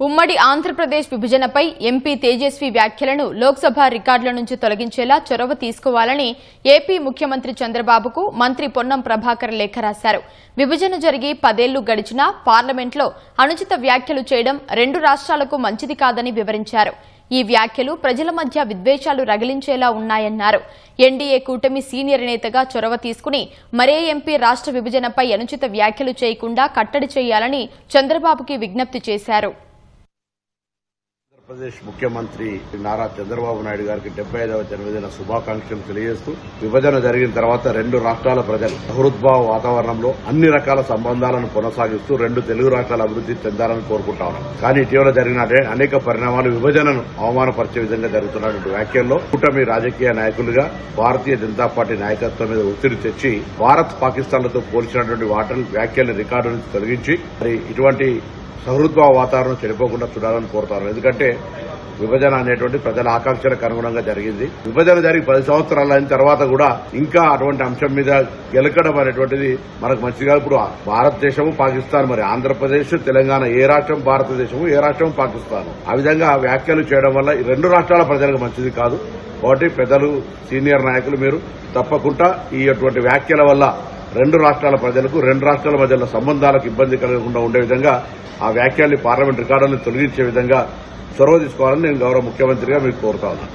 ఉమ్మడి ఆంధ్రప్రదేశ్ విభజనపై ఎంపీ తేజస్వి వ్యాఖ్యలను లోక్సభ రికార్డుల నుంచి తొలగించేలా చొరవ తీసుకోవాలని ఏపీ ముఖ్యమంత్రి చంద్రబాబుకు మంత్రి పొన్నం ప్రభాకర్ లేఖ రాశారు. విభజన జరిగి 10 ఏళ్లు గడిచినా పార్లమెంట్లో అనుచిత వ్యాఖ్యలు చేయడం రెండు రాష్ట్రాలకు మంచిది కాదని వివరించారు. ఈ వ్యాఖ్యలు ప్రజల మధ్య విద్వేషాలు రగిలించేలా ఉన్నాయన్నారు. ఎన్డీఏ కూటమి సీనియర్ నేతగా చొరవ తీసుకుని మరే ఎంపీ రాష్ట్ర విభజనపై అనుచిత వ్యాఖ్యలు చేయకుండా కట్టడి చేయాలని చంద్రబాబుకి విజ్ఞప్తి చేశారు. ఆంధ్రప్రదేశ్ ముఖ్యమంత్రి నారా చంద్రబాబు నాయుడు గారికి 75వ జన్మదిన శుభాకాంక్షలు తెలియజేస్తూ విభజన జరిగిన తర్వాత రెండు రాష్ట్రాల ప్రజలు సహృద్భావ వాతావరణంలో అన్ని రకాల సంబంధాలను కొనసాగిస్తూ రెండు తెలుగు రాష్ట్రాల అభివృద్ధి చెందాలని కోరుకుంటా ఉన్నాం. కానీ ఇటీవల జరిగిన అనేక పరిణామాలు విభజనను అవమానపరిచే విధంగా జరుగుతున్నటువంటి వ్యాఖ్యల్లో కూటమి రాజకీయ నాయకులుగా భారతీయ జనతా పార్టీ నాయకత్వం మీద ఒత్తిడి తెచ్చి భారత్ పాకిస్తాన్లతో పోల్చినటువంటి వ్యాఖ్యల్ని రికార్డు నుంచి తొలగించి మరి ఇటువంటి సహృద్భావ వాతావరణం చెడిపోకుండా చూడాలని కోరుతారు. ఎందుకంటే విభజన అనేటువంటి ప్రజల ఆకాంక్షలకు అనుగుణంగా జరిగింది. విభజన జరిగి 10 సంవత్సరాలు అయిన తర్వాత కూడా ఇంకా అటువంటి అంశం మీద గెలకడం అనేటువంటిది మనకు మంచిగా. ఇప్పుడు భారతదేశము పాకిస్తాన్, మరి ఆంధ్రప్రదేశ్ తెలంగాణ ఏ రాష్ట్రం భారతదేశము, ఏ రాష్ట్రం పాకిస్తాన్, ఆ విధంగా వ్యాఖ్యలు చేయడం వల్ల ఈ రెండు రాష్ట్రాల ప్రజలకు మంచిది కాదు. కాబట్టి పెద్దలు సీనియర్ నాయకులు మీరు తప్పకుండా ఈ అటువంటి వ్యాఖ్యల వల్ల రెండు రాష్ట్రాల ప్రజలకు రెండు రాష్ట్రాల మధ్య సంబంధాలకు ఇబ్బంది కలగకుండా ఉండే విధంగా ఆ వ్యాఖ్యల్ని పార్లమెంట్ రికార్డులను తొలగించే విధంగా చొరవ తీసుకోవాలని నేను గౌరవ ముఖ్యమంత్రిగా మీకు కోరుతా ఉన్నాను.